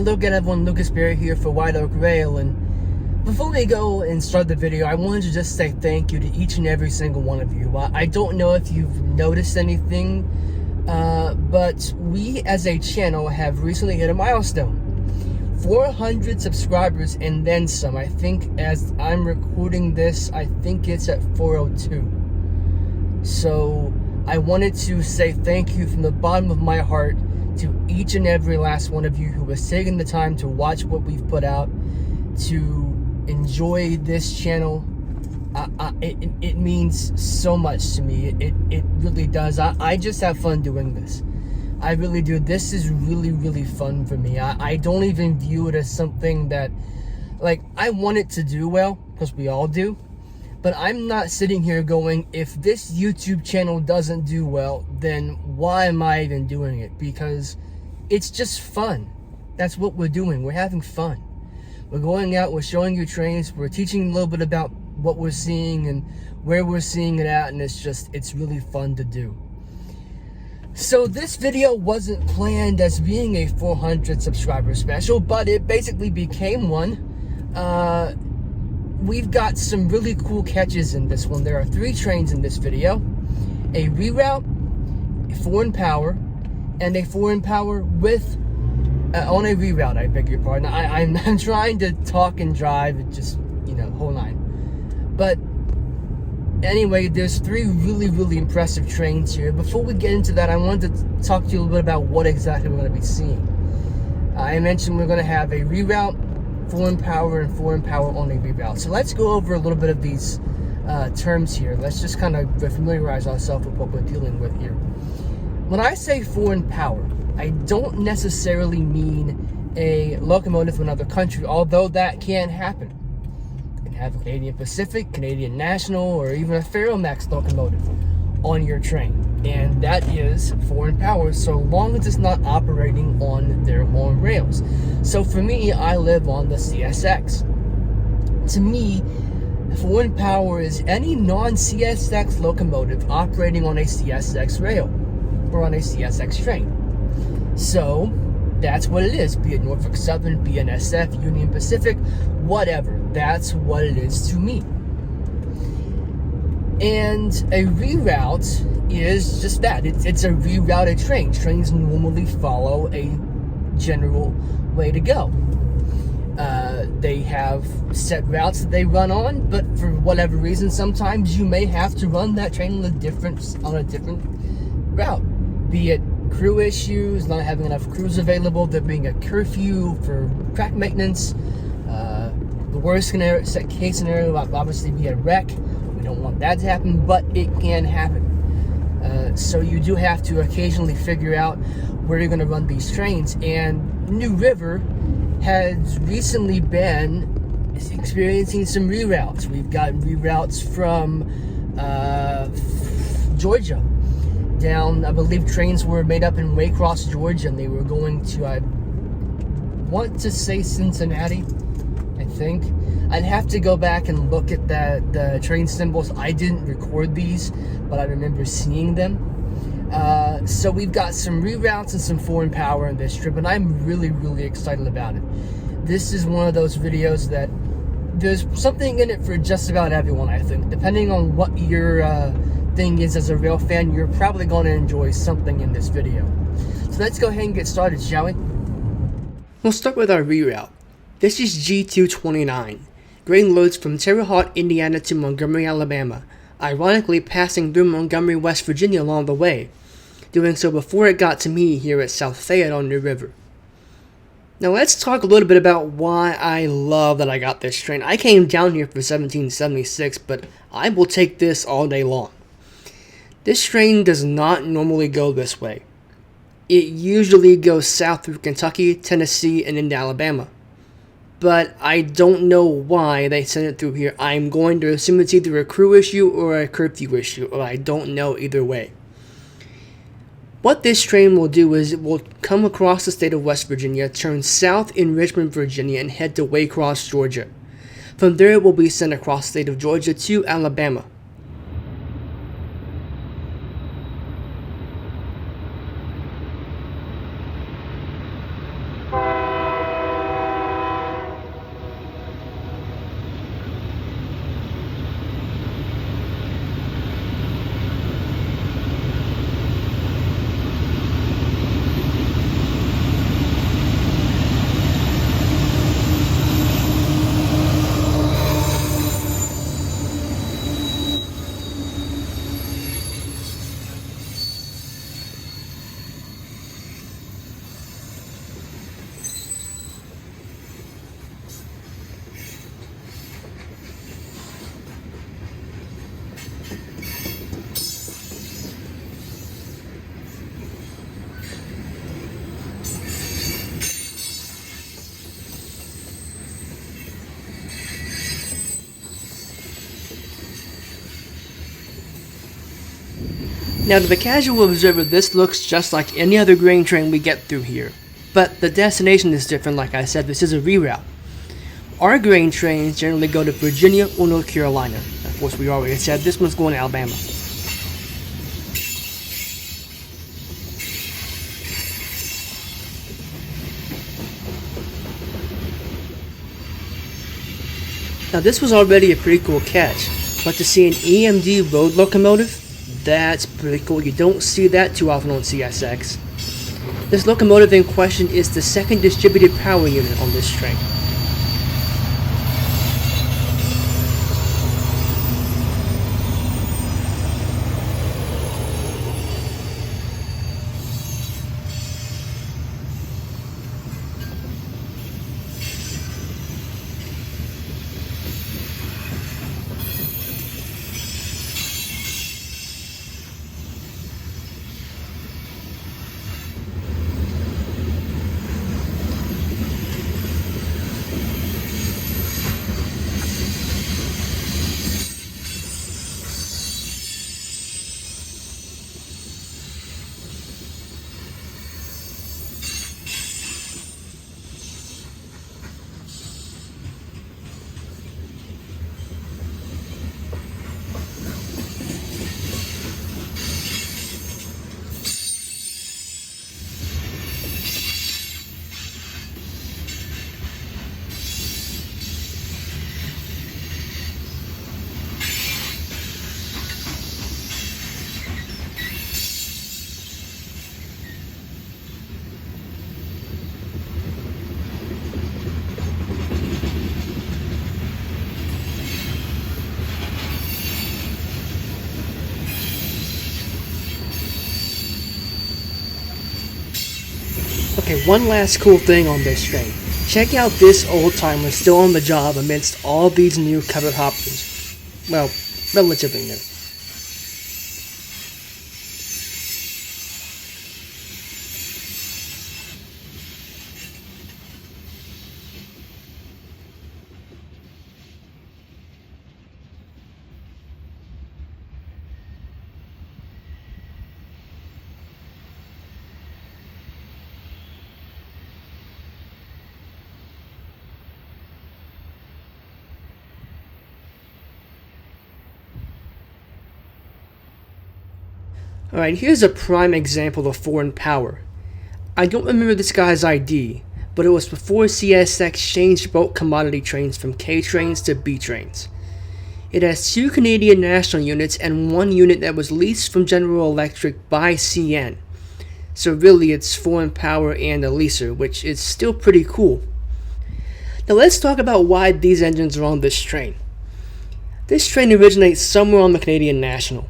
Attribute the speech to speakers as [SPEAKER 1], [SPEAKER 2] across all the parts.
[SPEAKER 1] Hello again everyone, Lucas Berry here for White Oak Rail, and before we go and start the video, I wanted to just say thank you to each and every single one of you. I don't know if you've noticed anything, but we as a channel have recently hit a milestone. 400 subscribers and then some. I think as I'm recording this, I think it's at 402. So I wanted to say thank you from the bottom of my heart to each and every last one of you who has taken the time to watch what we've put out, to enjoy this channel. It means so much to me. It really does. I just have fun doing this. I really do. This is really fun for me. I don't even view it as something that, like, I want it to do well, because we all do. But I'm not sitting here going, if this YouTube channel doesn't do well, then why am I even doing it? Because it's just fun. That's what we're doing. We're having fun. We're going out, we're showing you trains, we're teaching a little bit about what we're seeing and where we're seeing it at, and it's really fun to do. So this video wasn't planned as being a 400 subscriber special, but it basically became one. We've got some really cool catches in this one. There are 3 trains in this video: a reroute, a foreign power, and a foreign power with on a reroute. I beg your pardon. I'm trying to talk and drive, just, you know, whole nine. But anyway, there's 3 really impressive trains here. Before we get into that, I wanted to talk to you a little bit about what exactly we're going to be seeing. I mentioned we're going to have a reroute, foreign power, and foreign power on a reroute. So let's go over a little bit of these terms here. Let's just kind of familiarize ourselves with what we're dealing with here. When I say foreign power, I don't necessarily mean a locomotive from another country, although that can happen. You can have a Canadian Pacific, Canadian National, or even a Ferromax locomotive on your train, and that is foreign power so long as it's not operating on their own rails. So for me, I live on the CSX. To me, foreign power is any non-CSX locomotive operating on a CSX rail or on a CSX train. So that's what it is, be it Norfolk Southern, BNSF, Union Pacific, whatever. That's what it is to me. And a reroute is just that. It's a rerouted train. Trains normally follow a general way to go. They have set routes that they run on, but for whatever reason, sometimes you may have to run that train on a different route. Be it crew issues, not having enough crews available, there being a curfew for track maintenance. The worst case scenario would obviously be a wreck. We don't want that to happen, but it can happen. So you do have to occasionally figure out where you're going to run these trains. And New River has recently been experiencing some reroutes. We've got reroutes from Georgia down. I believe trains were made up in Waycross, Georgia, and they were going to, I want to say, Cincinnati, I think. I'd have to go back and look at the train symbols. I didn't record these, but I remember seeing them. So we've got some reroutes and some foreign power in this trip, and I'm really excited about it. This is one of those videos that there's something in it for just about everyone, I think. Depending on what your thing is as a rail fan, you're probably going to enjoy something in this video. So let's go ahead and get started, shall we? We'll start with our reroute. This is G229. Grain loads from Terre Haute, Indiana to Montgomery, Alabama, ironically passing through Montgomery, West Virginia along the way, doing so before it got to me here at South Fayette on New River. Now let's talk a little bit about why I love that I got this train. I came down here for 1776, but I will take this all day long. This train does not normally go this way. It usually goes south through Kentucky, Tennessee, and into Alabama. But I don't know why they sent it through here. I'm going to assume it's either a crew issue or a curfew issue, or I don't know either way. What this train will do is it will come across the state of West Virginia, turn south in Richmond, Virginia, and head to Waycross, Georgia. From there it will be sent across the state of Georgia to Alabama. Now to the casual observer, this looks just like any other grain train we get through here. But the destination is different. Like I said, this is a reroute. Our grain trains generally go to Virginia or North Carolina. Of course, we already said this one's going to Alabama. Now this was already a pretty cool catch, but to see an EMD road locomotive, that's pretty cool. You don't see that too often on CSX. This locomotive in question is the second distributed power unit on this train. Okay, one last cool thing on this train. Check out this old timer still on the job amidst all these new covered hoppers. Well, relatively new. Alright, here's a prime example of foreign power. I don't remember this guy's ID, but it was before CSX changed both commodity trains from K trains to B trains. It has 2 Canadian National units and 1 unit that was leased from General Electric by CN. So really it's foreign power and a leaser, which is still pretty cool. Now let's talk about why these engines are on this train. This train originates somewhere on the Canadian National.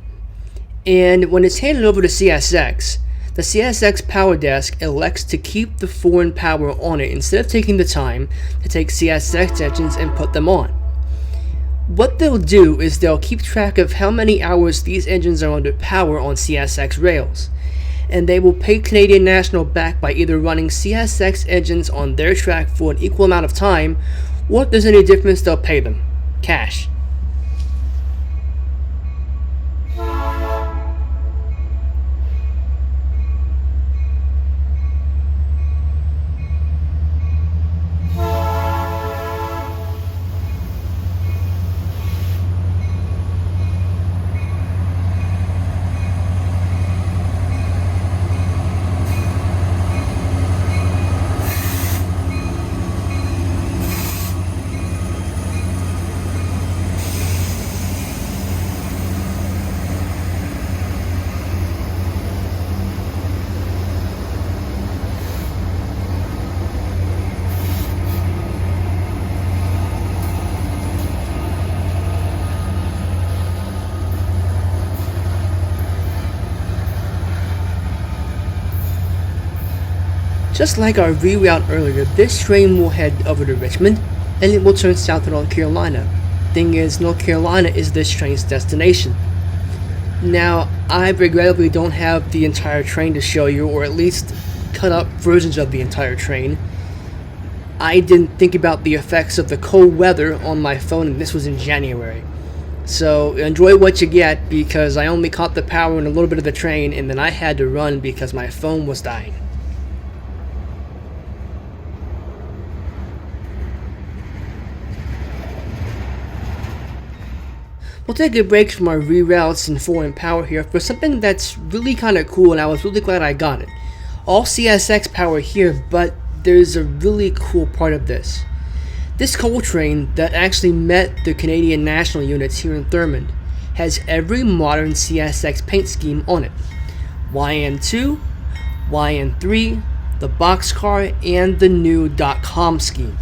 [SPEAKER 1] And when it's handed over to CSX, the CSX power desk elects to keep the foreign power on it instead of taking the time to take CSX engines and put them on. What they'll do is they'll keep track of how many hours these engines are under power on CSX rails, and they will pay Canadian National back by either running CSX engines on their track for an equal amount of time, or if there's any difference they'll pay them cash. Just like our reroute earlier, this train will head over to Richmond, and it will turn south to North Carolina. Thing is, North Carolina is this train's destination. Now, I regrettably don't have the entire train to show you, or at least cut up versions of the entire train. I didn't think about the effects of the cold weather on my phone, and this was in January. So enjoy what you get, because I only caught the power in a little bit of the train, and then I had to run because my phone was dying. We'll take a break from our reroutes and foreign power here for something that's really kind of cool, and I was really glad I got it. All CSX power here, but there's a really cool part of this. This coal train that actually met the Canadian National units here in Thurmond has every modern CSX paint scheme on it. YN2, YN3, the boxcar, and the new .com scheme.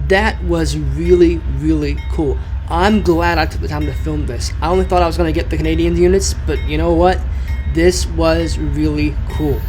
[SPEAKER 1] That was really, really cool. I'm glad I took the time to film this. I only thought I was going to get the Canadian units, but you know what? This was really cool.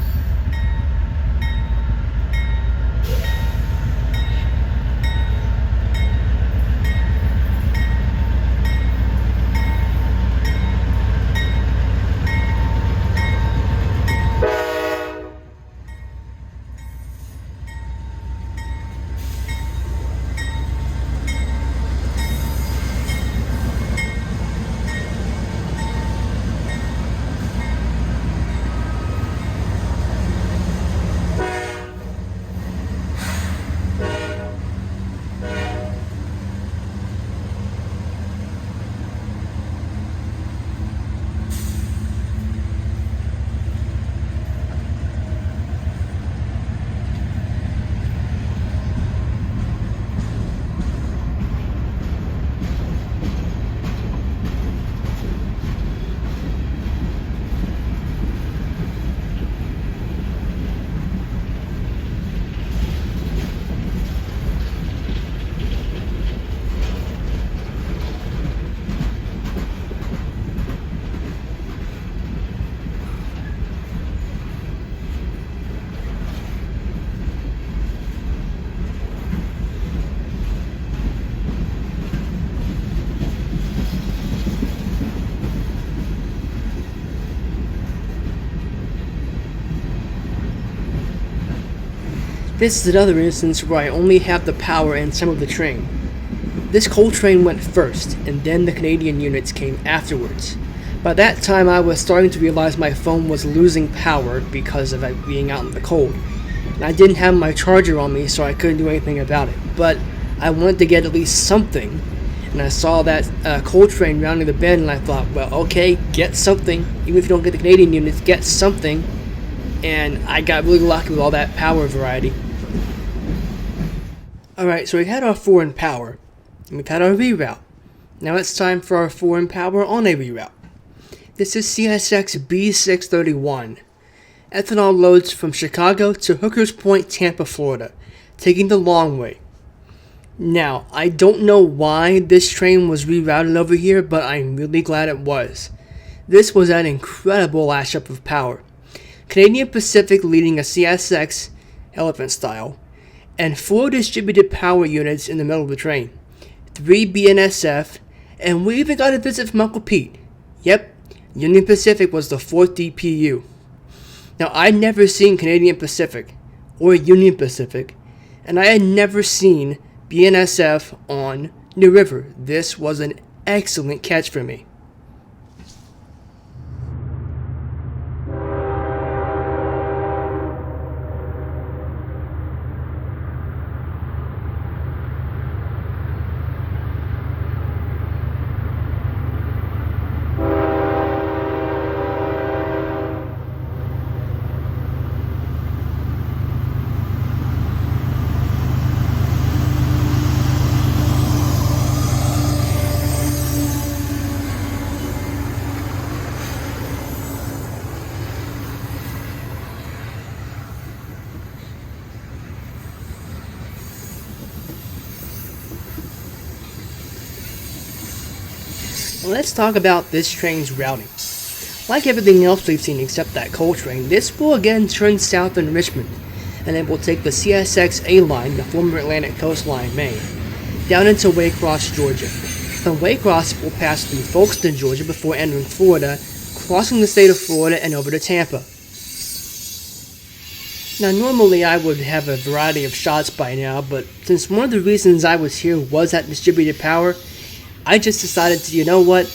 [SPEAKER 1] This is another instance where I only have the power in some of the train. This coal train went first, and then the Canadian units came afterwards. By that time I was starting to realize my phone was losing power because of it being out in the cold. And I didn't have my charger on me, so I couldn't do anything about it. But I wanted to get at least something, and I saw that coal train rounding the bend, and I thought, well, okay, get something. Even if you don't get the Canadian units, get something. And I got really lucky with all that power variety. Alright, so we had our foreign power, and we've had our reroute. Now it's time for our foreign power on a reroute. This is CSX B631. Ethanol loads from Chicago to Hookers Point, Tampa, Florida, taking the long way. Now, I don't know why this train was rerouted over here, but I'm really glad it was. This was an incredible lash-up of power. Canadian Pacific leading a CSX elephant style, and 4 distributed power units in the middle of the train, 3 BNSF, and we even got a visit from Uncle Pete. Yep, Union Pacific was the 4th DPU. Now, I'd never seen Canadian Pacific or Union Pacific, and I had never seen BNSF on New River. This was an excellent catch for me. Let's talk about this train's routing. Like everything else we've seen except that coal train, this will again turn south in Richmond, and it will take the CSX A line, the former Atlantic Coast Line, Maine, down into Waycross, Georgia. From Waycross, it will pass through Folkestone, Georgia before entering Florida, crossing the state of Florida and over to Tampa. Now, normally I would have a variety of shots by now, but since one of the reasons I was here was that distributed power, I just decided to, you know what?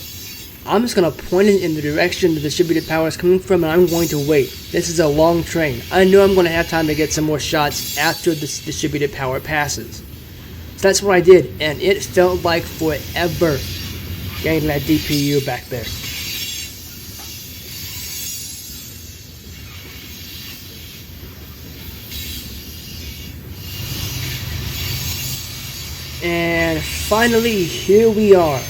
[SPEAKER 1] I'm just going to point it in the direction the distributed power is coming from, and I'm going to wait. This is a long train. I know I'm going to have time to get some more shots after this distributed power passes. So that's what I did, and it felt like forever getting that DPU back there. And finally, here we are.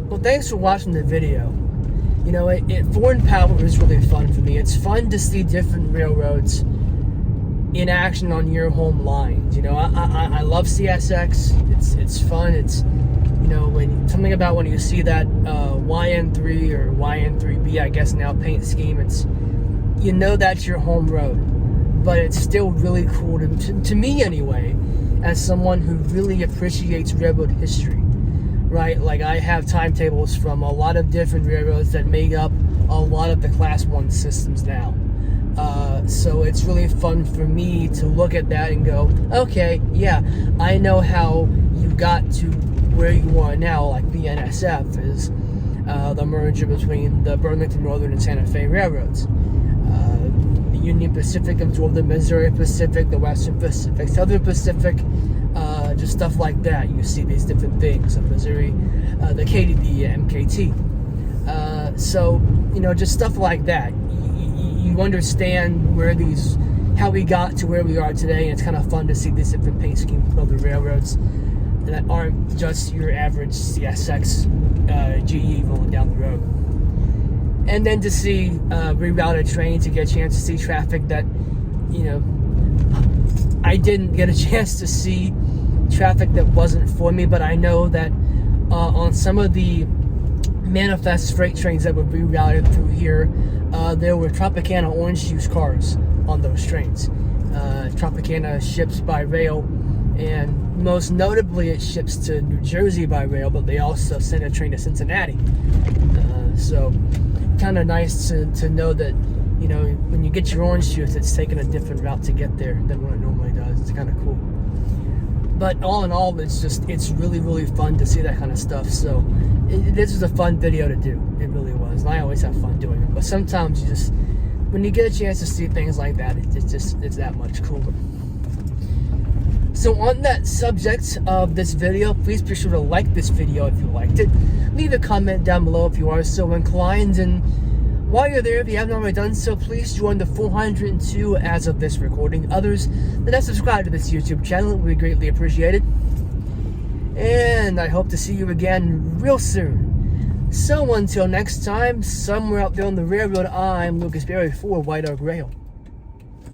[SPEAKER 1] Well, thanks for watching the video. You know, foreign power is really fun for me. It's fun to see different railroads in action on your home lines. You know, I love CSX. It's fun. It's, you know, something about when you see that YN3 or YN3B, I guess now, paint scheme. It's, you know, that's your home road, but it's still really cool to me anyway, as someone who really appreciates railroad history. Right, like I have timetables from a lot of different railroads that make up a lot of the Class 1 systems now. So it's really fun for me to look at that and go, okay, yeah, I know how you got to where you are now, like the NSF is the merger between the Burlington Northern and Santa Fe railroads. The Union Pacific absorbed the Missouri Pacific, the Western Pacific, Southern Pacific, just stuff like that. You see these different things in Missouri, the KDB, MKT. So, you know, just stuff like that. You understand how we got to where we are today, and it's kind of fun to see these different paint schemes of the railroads that aren't just your average CSX GE rolling down the road. And then to see rerouted trains, to get a chance to see traffic that, you know, I didn't get a chance to see traffic that wasn't for me, but I know that on some of the manifest freight trains that were rerouted through here, there were Tropicana orange juice cars on those trains. Tropicana ships by rail, and most notably it ships to New Jersey by rail, but they also send a train to Cincinnati. So kind of nice to know that, you know, when you get your orange juice, it's taking a different route to get there than what it normally does. It's kind of cool. But all in all, it's really, really fun to see that kind of stuff. So this was a fun video to do. It really was. And I always have fun doing it. But sometimes when you get a chance to see things like that, it's that much cooler. So on that subject of this video, please be sure to like this video if you liked it. Leave a comment down below if you are so inclined. And while you're there, if you haven't already done so, please join the 402 as of this recording. Others that have subscribed to this YouTube channel would be greatly appreciated. And I hope to see you again real soon. So until next time, somewhere out there on the railroad, I'm Lucas Berry for White Oak Rail.